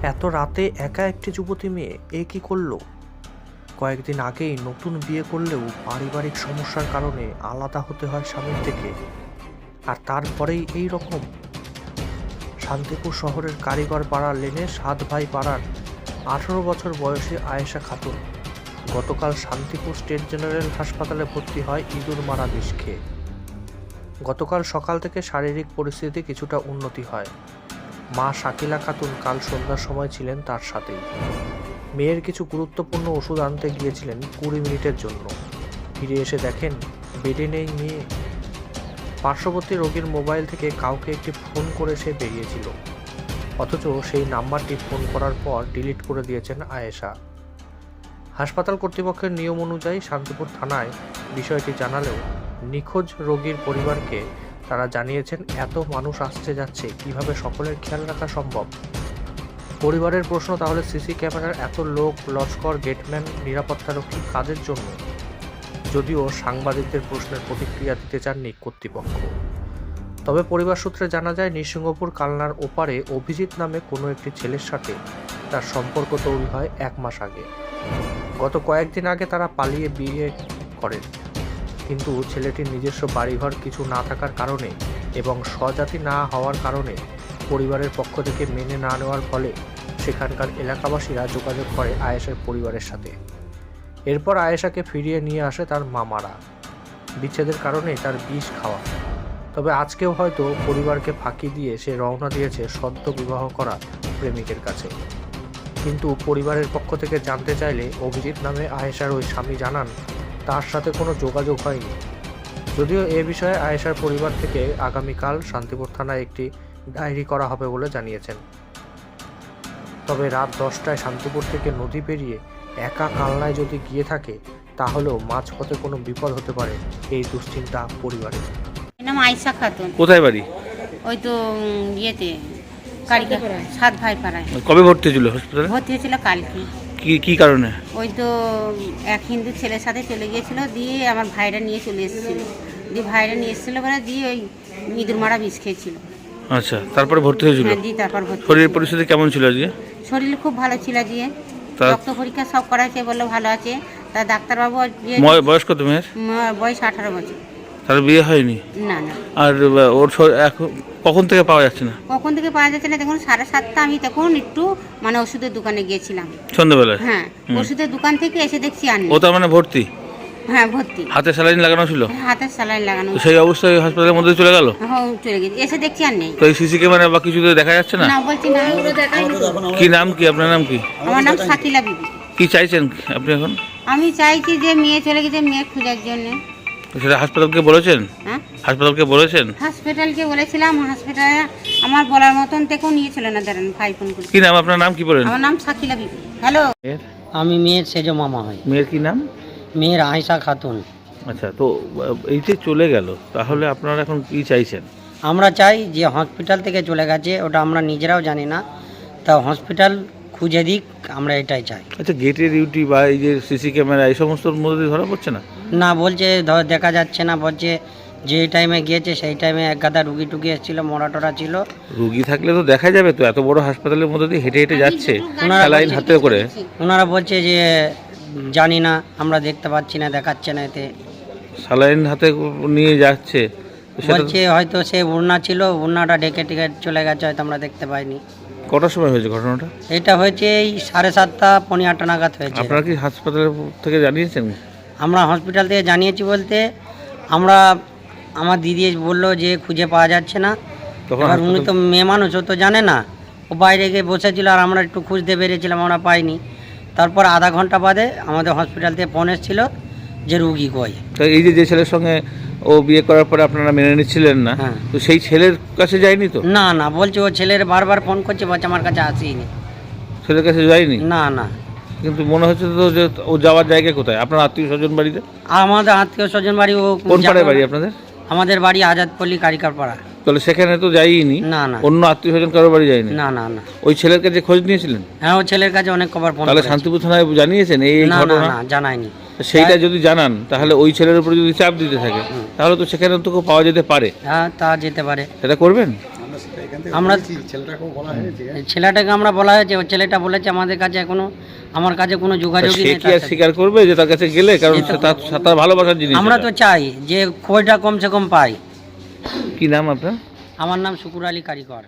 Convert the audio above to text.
এত রাতে একা একটি যুবতী মেয়ে এ কি করলো? কয়েকদিন আগেই নতুন বিয়ে করলেও পারিবারিক সমস্যার কারণে আলাদা হতে হয় স্বামীর থেকে, আর তারপরেই এই রকম। শান্তিপুর শহরের কারিগর পাড়ার লেনে 7 ভাই পাড়ার 18 বছর বয়সী আয়েশা খাতুন গতকাল শান্তিপুর স্টেট জেনারেল হাসপাতালে ভর্তি হয় ইঁদুর মারা বিষ খেয়ে। গতকাল সকাল থেকে শারীরিক পরিস্থিতি কিছুটা উন্নতি হয়। মা শাকিলা খাতুন কাল সন্ধ্যার সময় ছিলেন তার সাথেই। মেয়ের কিছু গুরুত্বপূর্ণ ওষুধ আনতে গিয়েছিলেন 20 মিনিটের জন্য। ফিরে এসে দেখেন বেডে নেই মেয়ে। পার্শ্ববর্তী রোগীর মোবাইল থেকে কাউকে একটি ফোন করে সে বেরিয়েছিল, অথচ সেই নাম্বারটি ফোন করার পর ডিলিট করে দিয়েছেন আয়েশা। হাসপাতাল কর্তৃপক্ষের নিয়ম অনুযায়ী শান্তিপুর থানায় বিষয়টি জানালেও নিখোঁজ রোগীর পরিবারকে তারা জানিয়েছেন এত মানুষ আসছে যাচ্ছে, কিভাবে সকলের খেয়াল রাখা সম্ভব। পরিবারের প্রশ্ন, তাহলে সিসি ক্যামেরার এত লোক, লস্কর, গেটম্যান, নিরাপত্তারক্ষী কাদের জন্য? যদিও সাংবাদিকদের প্রশ্নের প্রতিক্রিয়া দিতে চাননি কর্তৃপক্ষ। তবে পরিবার সূত্রে জানা যায় নৃসিংহপুর কালনার ওপারে অভিজিৎ নামে কোনো একটি ছেলের সাথে তার সম্পর্ক তৈরি হয় 1 মাস আগে। গত কয়েকদিন আগে তারা পালিয়ে বিয়ে করেন, কিন্তু ছেলেটির নিজস্ব বাড়িঘর কিছু না থাকার কারণে এবং স্বজাতি না হওয়ার কারণে পরিবারের পক্ষ থেকে মেনে না নেওয়ার ফলে সেখানকার এলাকাবাসীরা যোগাযোগ করে আয়েশার পরিবারের সাথে। এরপর আয়েশাকে ফিরিয়ে নিয়ে আসে তার মামারা। বিচ্ছেদের কারণে তার বিষ খাওয়া। তবে আজকেও হয়তো পরিবারকে ফাঁকি দিয়ে সে রওনা দিয়েছে সদ্য বিবাহ করা প্রেমিকের কাছে। কিন্তু পরিবারের পক্ষ থেকে জানতে চাইলে অভিজিৎ নামে আয়েশার ওই স্বামী জানান তার সাথে কোনো যোগাযোগ হয়নি। যদিও এ বিষয়ে আয়েশার পরিবার থেকে আগামীকাল শান্তিপুর থানায় একটি ডায়েরি করা হবে বলে জানিয়েছেন। তবে রাত 10টায় শান্তিপুর থেকে নদী পেরিয়ে একা কালনায় যদি গিয়ে থাকে, তাহলেও মাঝপথে কোনো বিপদ হতে পারে, এই দুশ্চিন্তা পরিবারের। নাম আয়েশা খাতুন। কোথায় বাড়ি? ওই তো ইয়েতে কারিগর 7 ভাই পাড়ায়। কবে ভর্তি হয়েছিল হসপিটালে? ভর্তি হয়েছিল কালকে। কি কারণে? ওই তো এক হিন্দু ছেলের সাথে চলে গিয়েছিল, দিয়ে আমার ভাইরা নিয়ে চলে এসেছিল, দিয়ে ভাইরা নিয়ে এসেছিল বলে দিয়ে ওই ইঁদুর মারা বিষ খেয়েছিল। আচ্ছা, তারপরে ভর্তি হয়েছিল? হ্যাঁ, দিয়ে তারপর ভর্তি। শরীরের পরিস্থিতি কেমন ছিল আজকে? শরীর খুব ভালো ছিল, দিয়ে রক্ত পরীক্ষা সব করা হয়েছে, বললো ভালো আছে। তা ডাক্তারবাবু বয়স কত মেয়ের? বয়স 18 বছর। তার বিয়ে হয়নি? না না। আর ওর কখন থেকে পাওয়া যাচ্ছে না? কখন থেকে পাওয়া যাচ্ছে না, দেখুন 7:30 আমি তখন একটু মানে ওষুধের দোকানে গিয়েছিলাম সন্ধ্যাবেলায়। হ্যাঁ, ওষুধের দোকান থেকে এসে দেখছি আর নেই। ও তার মানে ভর্তি? হ্যাঁ, ভর্তি। হাতে স্যালাইন লাগানো ছিল? হাতে স্যালাইন লাগানো। সেই অবস্থায় হাসপাতালের মধ্যে চলে গেল? হ্যাঁ, চলে গেছে, এসে দেখছি আর নেই। তো এই সিসি ক্যামেরা বা কিছু দেখা যাচ্ছে না? না, বলছি না, ওগুলো দেখাইনি তো। কি নাম কি? আপনার নাম কি? আমার নাম শাকিলা বিবি। কি চাইছেন আপনি এখন? আমি চাইছি যে মেয়ে চলে গেছে, মেয়ে খোঁজার জন্য। সেটা হাসপাতালকে বলেছেন? হ্যাঁ, হাসপাতালকে বলেছেন? হসপিটালকে বলেছিলাম, হসপিটালে আমার বলার মতন থেকেও নিয়েছিল না, দাঁড়ান ভাই ফোন করে। কি নাম আপনার? নাম কি বলেন? আমার নাম শাকিলা বিবি। হ্যালো, আমি মেয়ের সেজো মামা হই। মেয়ের কি নাম? মেয়ের আয়েশা খাতুন। আচ্ছা, তো এই যে চলে গেল, তাহলে আপনারা এখন কি চাইছেন? আমরা চাই যে হসপিটাল থেকে চলে গেছে, ওটা আমরা নিজেরাও জানি না, তা হসপিটাল খুঁজে দিক, আমরা এটাই চাই। আচ্ছা, গেটের ডিউটি বা এই যে সিসি ক্যামেরা এই সমস্তর মধ্যে ধরা পড়ছে না? না, বলছে দেখা যাচ্ছে না, বলছে যে টাইমে গিয়েছে সেই টাইমে এক গাদা রুগী টুগি এসেছিলো, মরাটরা ছিল। রুগী থাকলে তো দেখা যাবে, তো এত বড় হাসপাতালের মধ্যে দিয়ে হেঁটে হেঁটে যাচ্ছে ওনারা স্যালাইন হাতে করে। ওনারা বলছে যে জানি না, আমরা দেখতে পাচ্ছি না, দেখাচ্ছে না, এতে স্যালাইন হাতে নিয়ে যাচ্ছে, তো সেটা বলছে হয়তো সে উড়না ছিল, উড়নাটা ডেকে টেকে চলে গেছে, হয়তো আমরা দেখতে পাইনি। কটার সময় হয়েছে ঘটনাটা? এটা হয়েছে এই 7:30 পৌনে 8 নাগাদ হয়েছে। আপনারা কি হাসপাতাল থেকে জানিয়েছেন? আমরা হসপিটাল থেকে জানিয়েছি বলতে আমার দিদি বললো যে খুঁজে পাওয়া যাচ্ছে না। তখন এবার উনি তো মেয়ে মানুষ, ও তো জানে না, ও বাইরে গিয়ে বসেছিল আর আমরা একটু খুঁজতে বেরিয়েছিলাম, আমরা পাইনি। তারপর আধা ঘন্টা বাদে আমাদের হসপিটাল থেকে ফোন এসেছিল যে রুগী কই। তো এই যে ছেলের সঙ্গে ও বিয়ে করার পরে আপনারা মেনে নিচ্ছিলেন না, হ্যাঁ। তো সেই ছেলের কাছে যায়নি তো? না না, বলছে ও ছেলের বারবার ফোন করছে, বলছে আমার কাছে আসেনি। ছেলের কাছে যায়নি? না না। কিন্তু মনে হচ্ছে তো যে ও যাওয়ার জায়গা কোথায়? আপনার আত্মীয় স্বজন বাড়িতে? আমাদের আত্মীয় স্বজন বাড়ি ও কোন পাড়ায় বাড়ি আপনাদের? আমাদের বাড়ি আজাদপল্লী কারিকার পাড়া। তাহলে সেখানে তো যাইনি? না না। অন্য আত্মীয় স্বজন কারো বাড়ি যায়নি? না না না। ওই ছেলের কাছে খোঁজ নিয়েছিলেন? হ্যাঁ, ও ছেলের কাছে অনেক কবার ফোন। তাহলে শান্তিপুর থানায় জানিয়েছেন এই না না ঘটনা? না, জানায়নি। সেইটা যদি জানান, তাহলে ওই ছেলের উপরে যদি চাপ দিতে থাকে, তাহলে তো সেখানে তো পাওয়া যেতে পারে। হ্যাঁ, তা যেতে পারে। সেটা করবেন? আমরা ছেলেটাকে আমরা বলা হয়েছে, ওই ছেলেটা বলেছে আমাদের কাছে এখনো আমার কাছে কোনো যোগাযোগই সে নেই কি তার আর সাথে। স্বীকার করবে যে তার কাছে গেলে, কারণ সে তার ভালোবাসার জিনিস। আমরা এটা। তো চাই যে খোঁজটা কমসে কম পাই। কি নাম আপনার? আমার নাম শুকুর আলী কারিকর।